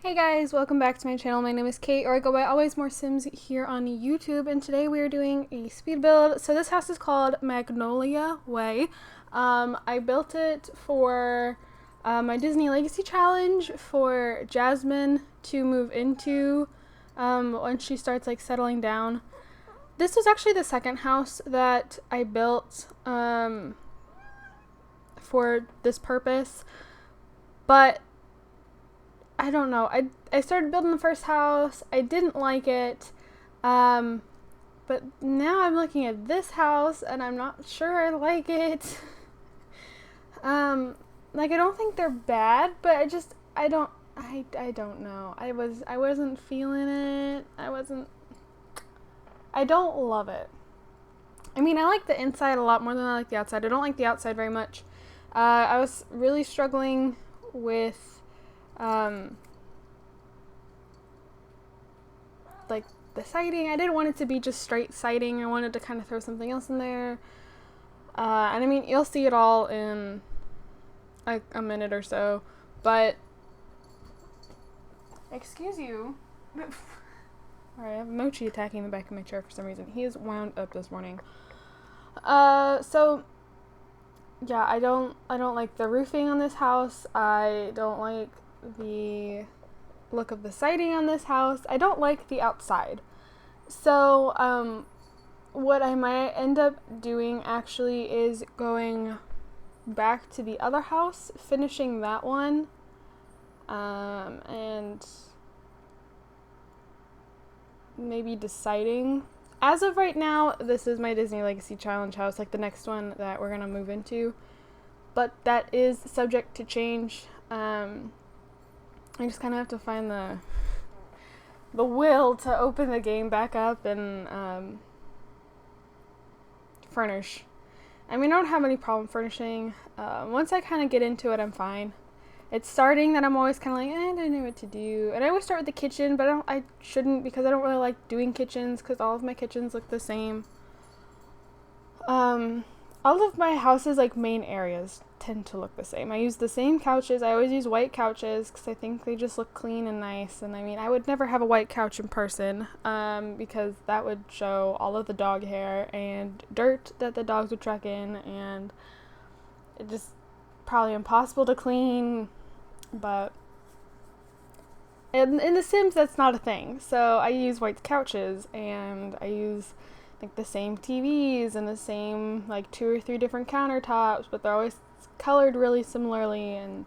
Hey guys, welcome back to my channel. My name is Kate, or I go by Always More Sims here on YouTube, and today we are doing a speed build. So this house is called Magnolia Way. I built it for my Disney Legacy Challenge for Jasmine to move into once she starts like settling down. This was actually the second house that I built for this purpose, but I don't know. I started building the first house. I didn't like it. But now I'm looking at this house and I'm not sure I like it. Like I don't think they're bad, but I don't know. I wasn't feeling it. I don't love it. I mean, I like the inside a lot more than I like the outside. I don't like the outside very much. I was really struggling with like the siding. I didn't want it to be just straight siding. I wanted to kind of throw something else in there. And I mean, you'll see it all in like a minute or so, but excuse you. Alright, I have Mochi attacking the back of my chair for some reason. He is wound up this morning. So yeah, I don't like the roofing on this house. I don't like the look of the siding on this house. I don't like the outside. So what I might end up doing actually is going back to the other house, finishing that one, and maybe deciding. As of right now, this is my Disney Legacy Challenge house, like the next one that we're gonna move into, but that is subject to change. I just kind of have to find the will to open the game back up and furnish. I mean, I don't have any problem furnishing. Once I kind of get into it, I'm fine. It's starting that I'm always kind of like, I don't know what to do. And I always start with the kitchen, but I shouldn't, because I don't really like doing kitchens because all of my kitchens look the same. All of my house's like main areas tend to look the same. I use the same couches. I always use white couches because I think they just look clean and nice. And I mean, I would never have a white couch in person because that would show all of the dog hair and dirt that the dogs would track in, and it just probably impossible to clean. But in The Sims, that's not a thing. So I use white couches, and I use like the same TVs and the same like 2 or 3 different countertops, but they're always colored really similarly. And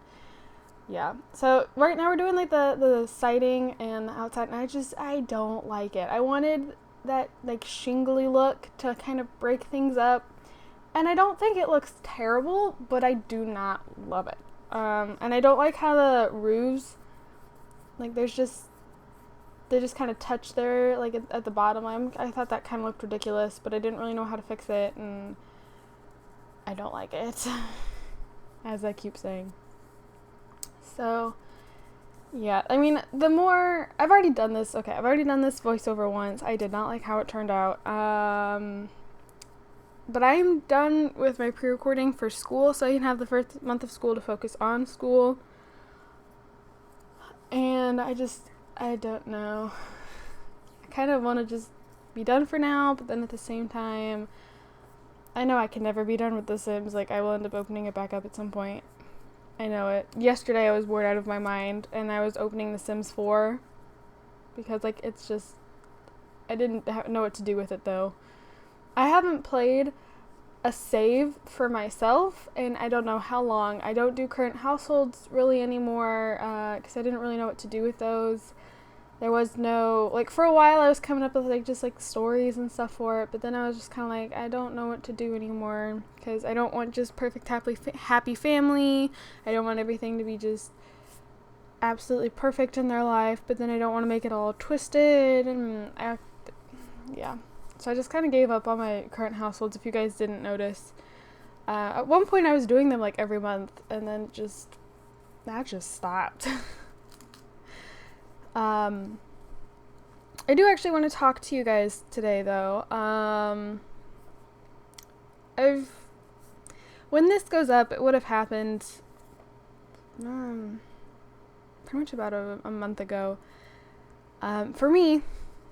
yeah, so right now we're doing like the siding and the outside, and I don't like it. I wanted that like shingly look to kind of break things up, and I don't think it looks terrible, but I do not love it. And I don't like how the roofs, like they just kind of touch there, like at the bottom. I thought that kind of looked ridiculous, but I didn't really know how to fix it, and I don't like it, as I keep saying. So, yeah, I mean, I've already done this voiceover once. I did not like how it turned out. But I'm done with my pre-recording for school, so I can have the first month of school to focus on school. And I don't know. I kind of want to just be done for now, but then at the same time, I know I can never be done with The Sims. Like, I will end up opening it back up at some point. I know it. Yesterday I was bored out of my mind, and I was opening The Sims 4 because, like, it's just, I didn't know what to do with it, though. I haven't played a save for myself, and I don't know how long. I don't do current households really anymore because I didn't really know what to do with those. There was no, like, for a while I was coming up with like just like stories and stuff for it, but then I was just kind of like, I don't know what to do anymore because I don't want just perfect happy family. I don't want everything to be just absolutely perfect in their life, but then I don't want to make it all twisted, and yeah. So I just kind of gave up on my current households, if you guys didn't notice. At one point I was doing them like every month, and then that just stopped. I do actually want to talk to you guys today, though. When this goes up, it would have happened pretty much about a month ago. For me,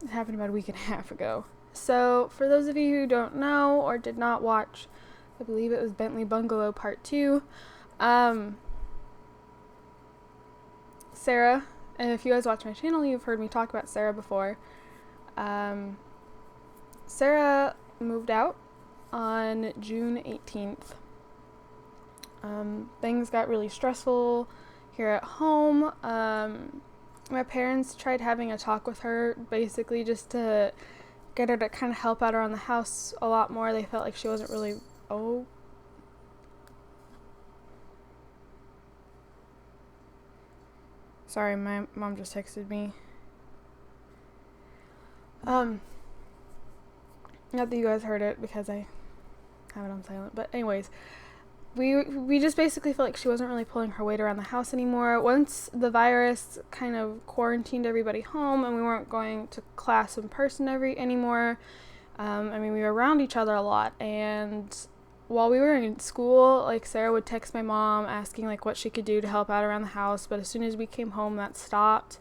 it happened about a week and a half ago. So, for those of you who don't know or did not watch, I believe it was Bentley Bungalow Part 2, Sarah, and if you guys watch my channel, you've heard me talk about Sarah before. Sarah moved out on June 18th. Things got really stressful here at home. My parents tried having a talk with her, basically just to get her to kind of help out around the house a lot more. They felt like she wasn't really, sorry, my mom just texted me. Not that you guys heard it because I have it on silent, but anyways, we just basically felt like she wasn't really pulling her weight around the house anymore. Once the virus kind of quarantined everybody home and we weren't going to class in person anymore, we were around each other a lot, and while we were in school, like, Sarah would text my mom asking, like, what she could do to help out around the house, but as soon as we came home, that stopped.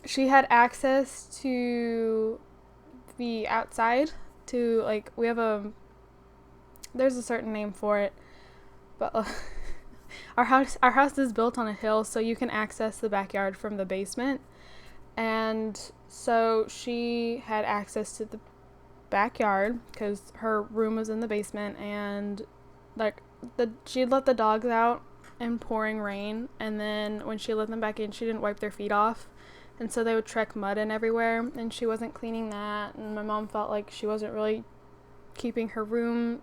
She had access to the outside, to, like, we have there's a certain name for it, but our house is built on a hill, so you can access the backyard from the basement, and so she had access to the backyard because her room was in the basement, and like she'd let the dogs out in pouring rain, and then when she let them back in, she didn't wipe their feet off, and so they would trek mud in everywhere, and she wasn't cleaning that, and my mom felt like she wasn't really keeping her room.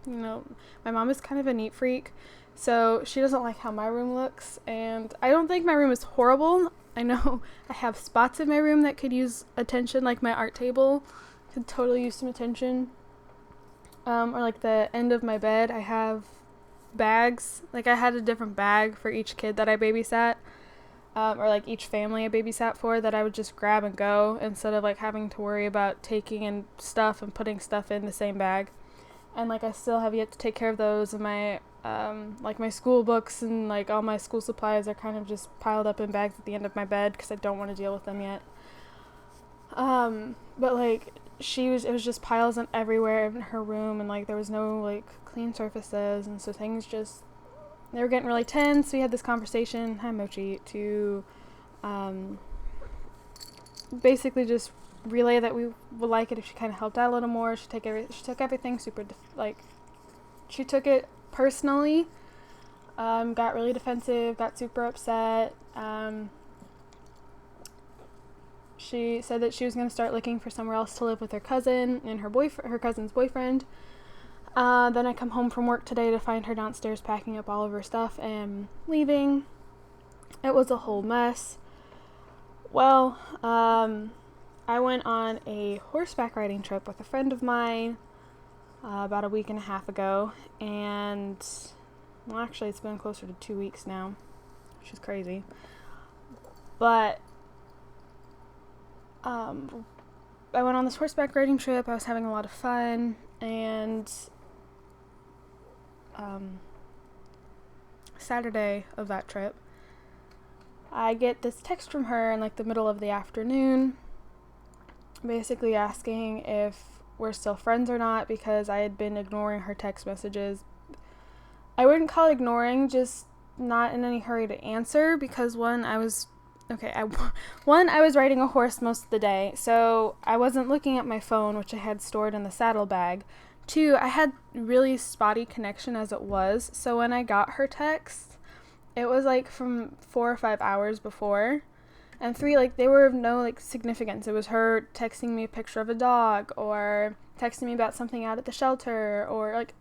My mom is kind of a neat freak, so she doesn't like how my room looks, and I don't think my room is horrible. I know I have spots in my room that could use attention, like my art table could totally use some attention, or like the end of my bed, I have bags, like I had a different bag for each kid that I babysat, or like each family I babysat for, that I would just grab and go instead of like having to worry about taking in stuff and putting stuff in the same bag. And like I still have yet to take care of those, and my like my school books and like all my school supplies are kind of just piled up in bags at the end of my bed because I don't want to deal with them yet. But like it was just piles in everywhere in her room, and like there was no like clean surfaces, and so they were getting really tense. We had this conversation, hi Mochi, to basically just relay that we would like it if she kind of helped out a little more. She took everything super she took it personally, got really defensive, got super upset. She said that she was going to start looking for somewhere else to live with her cousin and her cousin's boyfriend. Then I come home from work today to find her downstairs packing up all of her stuff and leaving. It was a whole mess. Well, I went on a horseback riding trip with a friend of mine about a week and a half ago, and well, actually it's been closer to 2 weeks now, which is crazy. But I went on this horseback riding trip. I was having a lot of fun, and Saturday of that trip, I get this text from her in like the middle of the afternoon, basically asking if we're still friends or not, because I had been ignoring her text messages. I wouldn't call it ignoring, just not in any hurry to answer, because I was riding a horse most of the day, so I wasn't looking at my phone, which I had stored in the saddlebag. 2, I had really spotty connection as it was, so when I got her text, it was like from 4 or 5 hours before. And 3, like, they were of no, like, significance. It was her texting me a picture of a dog, or texting me about something out at the shelter, or, like,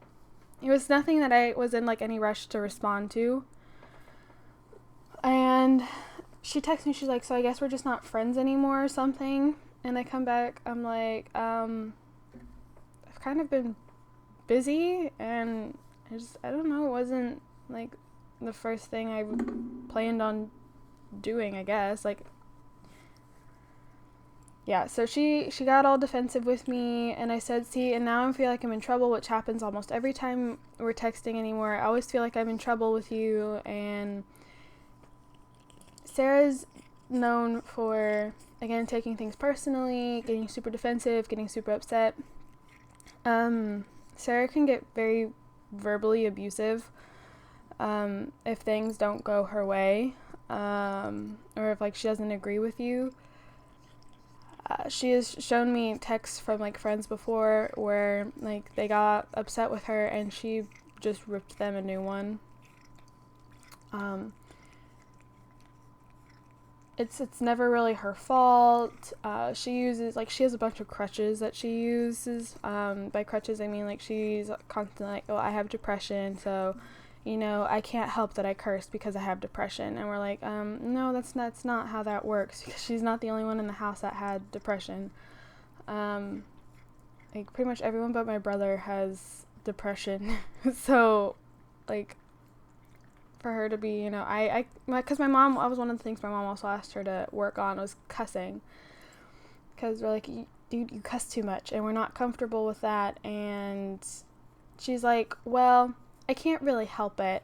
it was nothing that I was in, like, any rush to respond to. And she texts me, she's like, so I guess we're just not friends anymore or something. And I come back, I'm like, I've kind of been busy, and I don't know, it wasn't, like, the first thing I planned on doing, I guess. Like, yeah, so she got all defensive with me, and I said, see, and now I feel like I'm in trouble, which happens almost every time we're texting anymore. I always feel like I'm in trouble with you, and Sarah's known for, again, taking things personally, getting super defensive, getting super upset. Sarah can get very verbally abusive if things don't go her way, or if like she doesn't agree with you. She has shown me texts from like friends before where like they got upset with her and she just ripped them a new one. It's never really her fault. She has a bunch of crutches that she uses. By crutches I mean like she's constantly like, oh, I have depression, so I can't help that I cursed because I have depression. And we're like, no, that's not how that works, because she's not the only one in the house that had depression. Like pretty much everyone but my brother has depression. So like for her to be, because my mom, that was one of the things my mom also asked her to work on, was cussing. Because we're like, dude, you cuss too much, and we're not comfortable with that. And she's like, well, I can't really help it.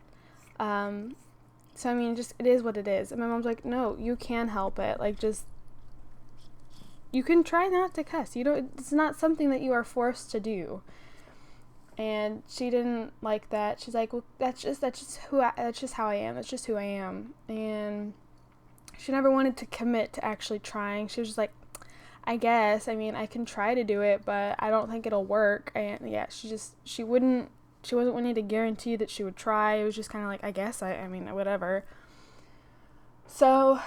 So I mean, just, it is what it is. And my mom's like, no, you can help it. Like, just, you can try not to cuss. It's not something that you are forced to do. And she didn't like that. She's like, well, that's just how I am. That's just who I am. And she never wanted to commit to actually trying. She was just like, I guess, I mean, I can try to do it, but I don't think it'll work. And yeah, she wasn't willing to guarantee that she would try. It was just kind of like, I guess, I mean, whatever. So,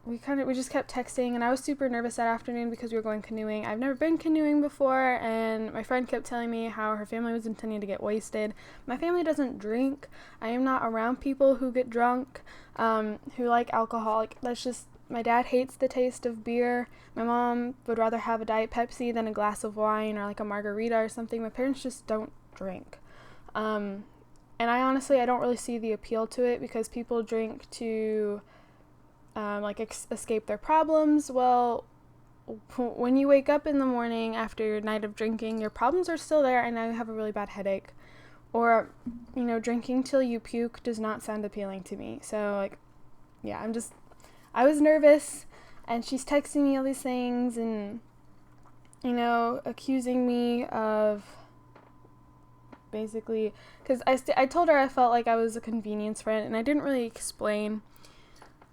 we just kept texting, and I was super nervous that afternoon because we were going canoeing. I've never been canoeing before, and my friend kept telling me how her family was intending to get wasted. My family doesn't drink. I am not around people who get drunk, who like alcohol. Like, that's just, my dad hates the taste of beer. My mom would rather have a Diet Pepsi than a glass of wine or like a margarita or something. My parents just don't drink. And I honestly don't really see the appeal to it, because people drink to escape their problems. Well, when you wake up in the morning after your night of drinking, your problems are still there, and now you have a really bad headache. Or, drinking till you puke does not sound appealing to me. So, like, yeah, I was nervous, and she's texting me all these things and, accusing me of basically, because I told her I felt like I was a convenience friend, and I didn't really explain.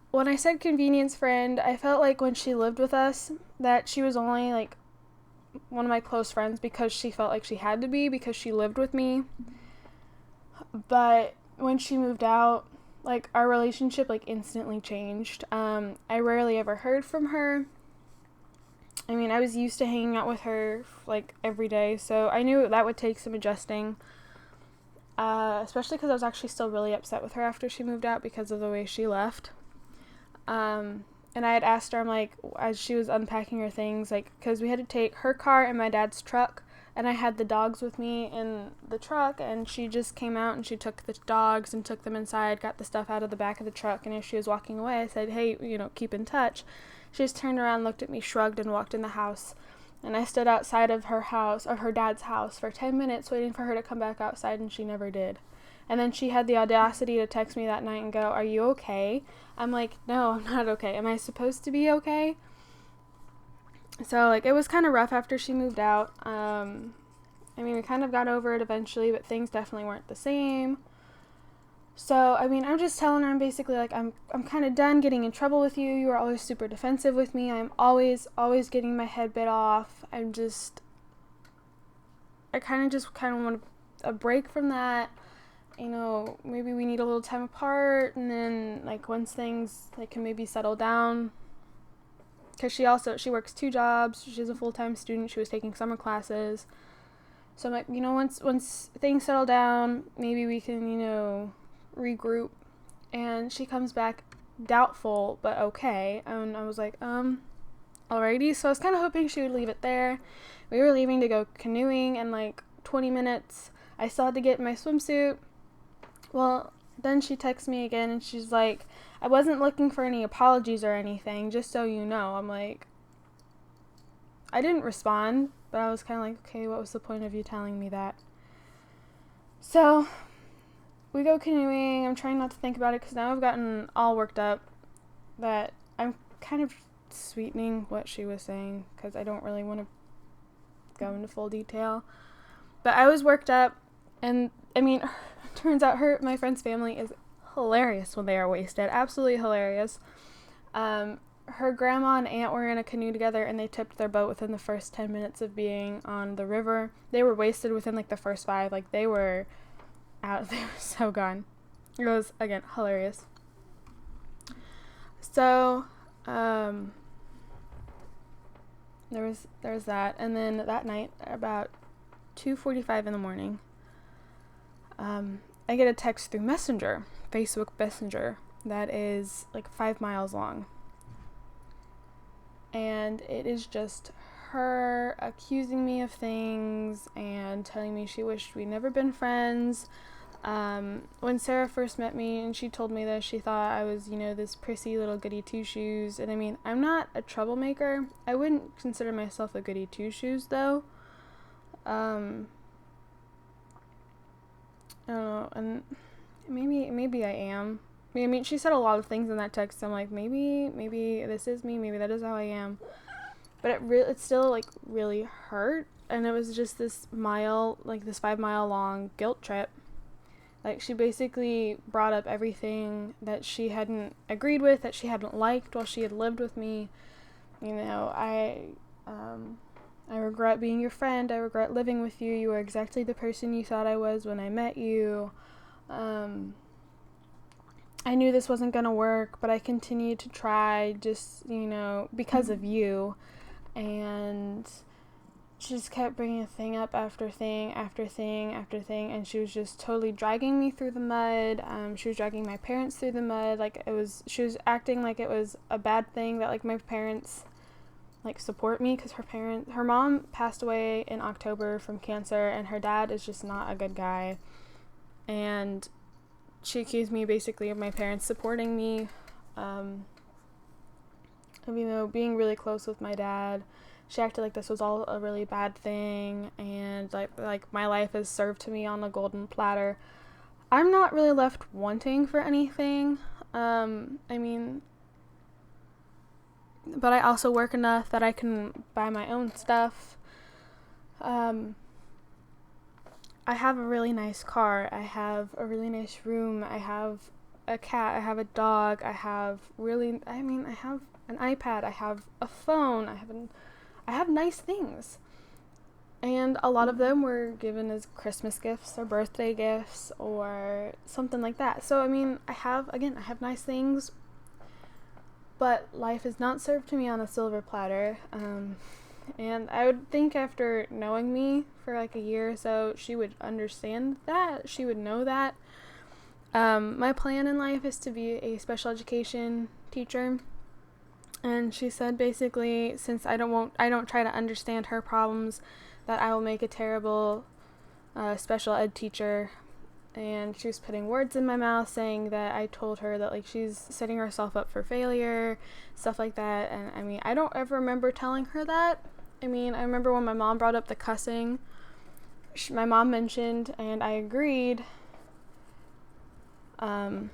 When I said convenience friend, I felt like when she lived with us, that she was only, like, one of my close friends because she felt like she had to be, because she lived with me. But when she moved out, like, our relationship, like, instantly changed. I rarely ever heard from her. I mean, I was used to hanging out with her, like, every day, so I knew that would take some adjusting. Especially because I was actually still really upset with her after she moved out because of the way she left. And I had asked her, I'm like, as she was unpacking her things, like, because we had to take her car and my dad's truck, and I had the dogs with me in the truck, and she just came out and she took the dogs and took them inside, got the stuff out of the back of the truck, and as she was walking away, I said, hey, keep in touch. She just turned around, looked at me, shrugged, and walked in the house. And I stood outside of her dad's house, for 10 minutes waiting for her to come back outside, and she never did. And then she had the audacity to text me that night and go, are you okay? I'm like, no, I'm not okay. Am I supposed to be okay? So, like, it was kind of rough after she moved out. I mean, we kind of got over it eventually, but things definitely weren't the same. So, I mean, I'm just telling her, I'm basically like, I'm kind of done getting in trouble with you. You are always super defensive with me. I'm always getting my head bit off. I kind of want a break from that. Maybe we need a little time apart, and then, like, once things, like, can maybe settle down, because she works 2 jobs, she's a full-time student, she was taking summer classes, so I'm like, once things settle down, maybe we can, regroup. And she comes back doubtful, but okay, and I was like, alrighty. So I was kind of hoping she would leave it there. We were leaving to go canoeing in, like, 20 minutes. I still had to get my swimsuit. Well, then she texts me again, and she's like, I wasn't looking for any apologies or anything, just so you know. I'm like, I didn't respond, but I was kind of like, okay, what was the point of you telling me that? So we go canoeing. I'm trying not to think about it because now I've gotten all worked up that I'm kind of sweetening what she was saying because I don't really want to go into full detail. But I was worked up, and I mean, turns out my friend's family is hilarious when they are wasted. Absolutely hilarious. Her grandma and aunt were in a canoe together, and they tipped their boat within the first 10 minutes of being on the river. They were wasted within like the first 5. Like, they were out. They were so gone. It was, again, hilarious. So, there was that. And then that night, about 2:45 in the morning, I get a text through Messenger, Facebook Messenger, that is like 5 miles long. And it is just her accusing me of things and telling me she wished we'd never been friends. When Sarah first met me and she told me that she thought I was, this prissy little goody two-shoes. And I mean, I'm not a troublemaker. I wouldn't consider myself a goody two-shoes, though. I don't know, and maybe I am. I mean, she said a lot of things in that text. I'm like, maybe this is me. Maybe that is how I am. But it still like really hurt, and it was just this 5 mile long guilt trip. Like, she basically brought up everything that she hadn't agreed with, that she hadn't liked while she had lived with me. I regret being your friend. I regret living with you. You were exactly the person you thought I was when I met you. I knew this wasn't going to work, but I continued to try just, because of you. And she just kept bringing thing up after thing after thing after thing, and she was just totally dragging me through the mud. She was dragging my parents through the mud. She was acting like it was a bad thing that, like, my parents, like, support me, because her mom passed away in October from cancer, and her dad is just not a good guy. And she accused me basically of my parents supporting me, being really close with my dad. She acted like this was all a really bad thing, and like my life is served to me on a golden platter. I'm not really left wanting for anything. But I also work enough that I can buy my own stuff. I have a really nice car. I have a really nice room. I have a cat. I have a dog. I have an iPad. I have a phone. I have nice things. And a lot of them were given as Christmas gifts or birthday gifts or something like that. So, I have nice things, but life is not served to me on a silver platter. And I would think after knowing me for like a year or so, she would understand that. She would know that. My plan in life is to be a special education teacher. And she said basically, since I don't try to understand her problems, that I will make a terrible special ed teacher. And she was putting words in my mouth, saying that I told her that, like, she's setting herself up for failure, stuff like that. And I don't ever remember telling her that. I remember when my mom brought up the cussing, my mom mentioned, and I agreed. I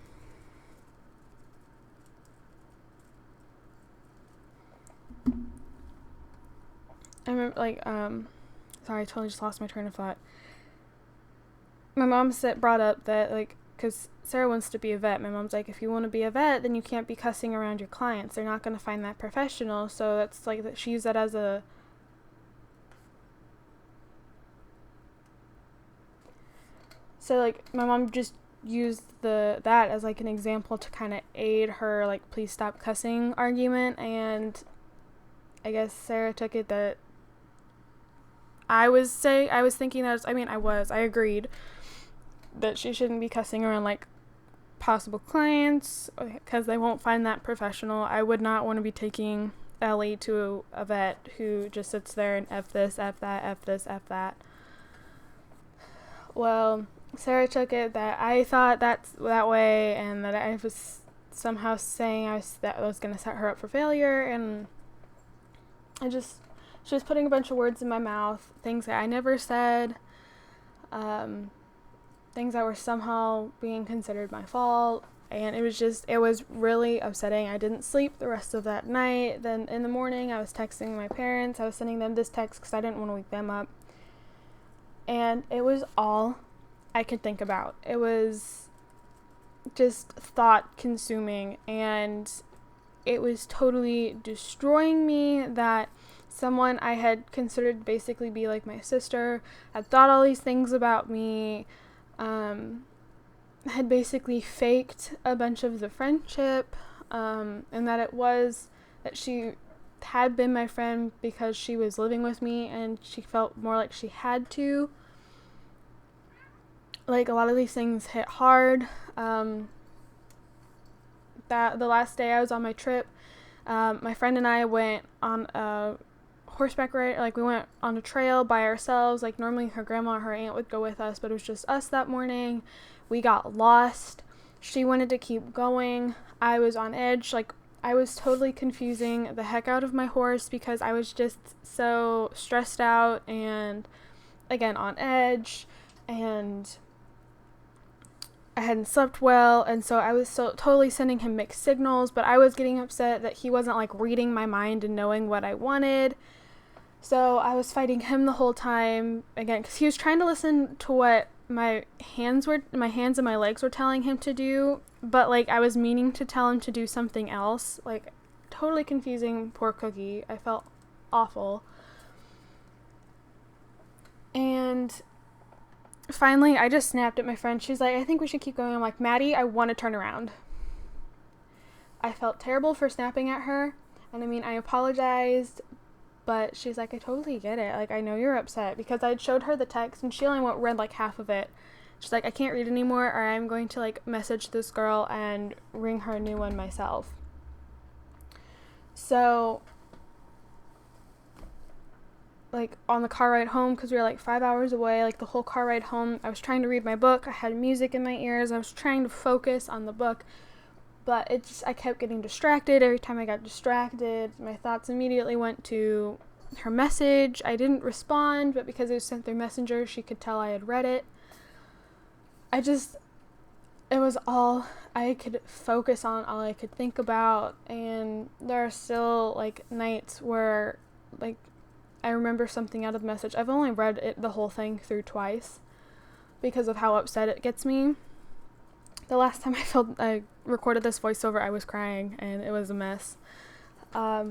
remember, sorry, I totally just lost my train of thought. My mom brought up that, like, because Sarah wants to be a vet. My mom's like, if you want to be a vet, then you can't be cussing around your clients. They're not going to find that professional. So that's like, she used that as a, so, like, my mom just used that as, like, an example to kind of aid her, like, please stop cussing argument. And I guess Sarah took it that I was thinking that I agreed that she shouldn't be cussing around, like, possible clients because they won't find that professional. I would not want to be taking Ellie to a vet who just sits there and F this, F that, F this, F that. Well, Sarah took it that I thought that way, and that I was somehow saying that I was going to set her up for failure, and she was putting a bunch of words in my mouth, things that I never said. things that were somehow being considered my fault. And it was really upsetting. I didn't sleep the rest of that night. Then in the morning, I was texting my parents. I was sending them this text because I didn't want to wake them up. And it was all I could think about. It was just thought consuming. And it was totally destroying me that someone I had considered to basically be like my sister had thought all these things about me, had basically faked a bunch of the friendship, and that she had been my friend because she was living with me and she felt more like she had to. Like, a lot of these things hit hard. That the last day I was on my trip, my friend and I went on a horseback ride. Like, we went on a trail by ourselves. Like, normally her grandma or her aunt would go with us, but it was just us that morning. We got lost. She wanted to keep going. I was on edge. Like, I was totally confusing the heck out of my horse because I was just so stressed out and, again, on edge, and I hadn't slept well, and so I was so totally sending him mixed signals, but I was getting upset that he wasn't, like, reading my mind and knowing what I wanted. So I was fighting him the whole time, again, because he was trying to listen to what my hands and my legs were telling him to do, but, like, I was meaning to tell him to do something else. Like, totally confusing poor Cookie. I felt awful. And finally, I just snapped at my friend. She's like, I think we should keep going. I'm like, Maddie, I want to turn around. I felt terrible for snapping at her, and I mean, I apologized, but she's like, I totally get it. Like, I know you're upset, because I'd showed her the text and she only read like half of it. She's like, I can't read anymore, or I'm going to, like, message this girl and ring her a new one myself. So, like, on the car ride home, because we were like 5 hours away, like, the whole car ride home, I was trying to read my book. I had music in my ears. I was trying to focus on the book, but I kept getting distracted. Every time I got distracted, my thoughts immediately went to her message. I didn't respond, but because it was sent through Messenger, she could tell I had read it. It was all I could focus on, all I could think about, and there are still, like, nights where, like, I remember something out of the message. I've only read the whole thing through twice because of how upset it gets me. The last time I recorded this voiceover, I was crying, and it was a mess. I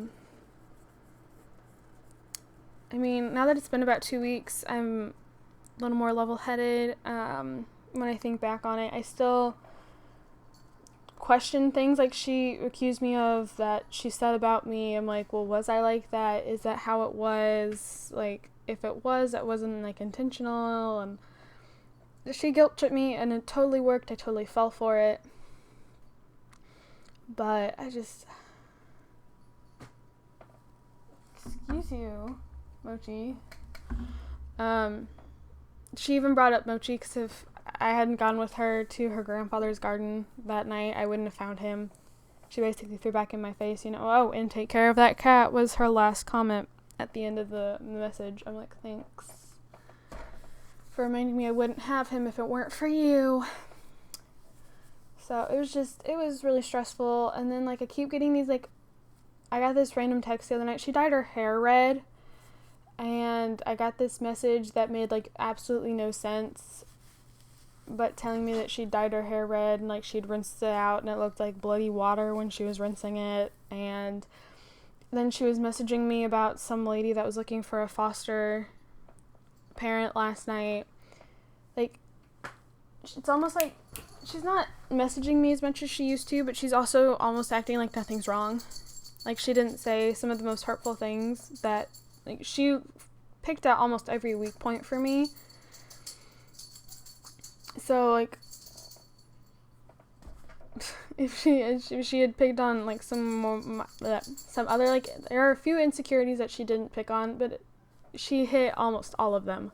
mean, now that it's been about 2 weeks, I'm a little more level-headed. When I think back on it, I still question things like she accused me of that she said about me. I'm like, well, was I like that? Is that how it was? Like, if it was, that wasn't, like, intentional. And she guilt-tripped me, and it totally worked. I totally fell for it. But excuse you, Mochi. She even brought up Mochi because if I hadn't gone with her to her grandfather's garden that night, I wouldn't have found him. She basically threw back in my face, and take care of that cat was her last comment at the end of the message. I'm like, thanks for reminding me I wouldn't have him if it weren't for you. So it was really stressful. And then, like, I keep getting these, like, I got this random text the other night. She dyed her hair red, and I got this message that made, like, absolutely no sense, but telling me that she dyed her hair red and, like, she'd rinsed it out and it looked like bloody water when she was rinsing it. And then she was messaging me about some lady that was looking for a foster parent last night. Like, it's almost like she's not messaging me as much as she used to, but she's also almost acting like nothing's wrong. Like, she didn't say some of the most hurtful things that, like, she picked out almost every weak point for me. So, like, if she had picked on, like, some other, like, there are a few insecurities that she didn't pick on, but she hit almost all of them.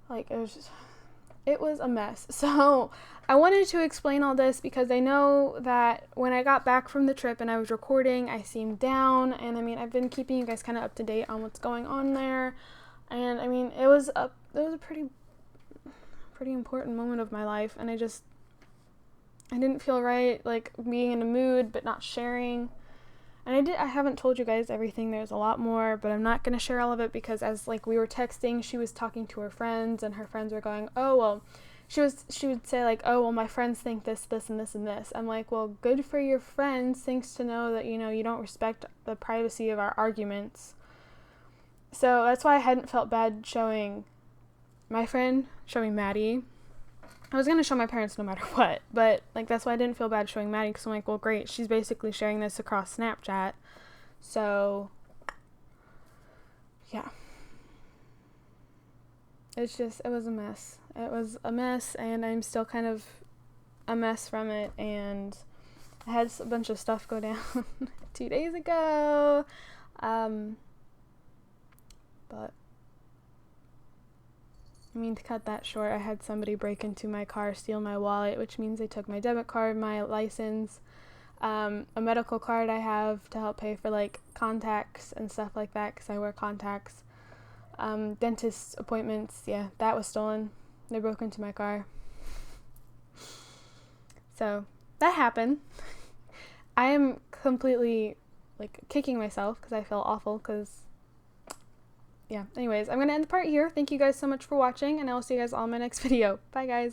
Like, it was a mess. So I wanted to explain all this because I know that when I got back from the trip and I was recording, I seemed down, and I mean, I've been keeping you guys kind of up to date on what's going on there, and I mean, it was a pretty pretty important moment of my life, and I didn't feel right, like, being in a mood but not sharing. And I haven't told you guys everything. There's a lot more, but I'm not going to share all of it because as, like, we were texting, she was talking to her friends, and her friends were going, oh, well, she would say, like, oh, well, my friends think this, this, and this, and this. I'm like, well, good for your friends. Thanks to know that, you don't respect the privacy of our arguments. So that's why I hadn't felt bad showing Maddie. I was going to show my parents no matter what, but, like, that's why I didn't feel bad showing Maddie, because I'm like, well, great, she's basically sharing this across Snapchat, so, yeah. It was a mess. It was a mess, and I'm still kind of a mess from it, and I had a bunch of stuff go down 2 days ago, but I mean, to cut that short, I had somebody break into my car, steal my wallet, which means they took my debit card, my license, a medical card I have to help pay for, like, contacts and stuff like that, because I wear contacts, dentist appointments, yeah, that was stolen. They broke into my car. So, that happened. I am completely, like, kicking myself, because I feel awful, because yeah, anyways, I'm going to end the part here. Thank you guys so much for watching, and I will see you guys all in my next video. Bye, guys.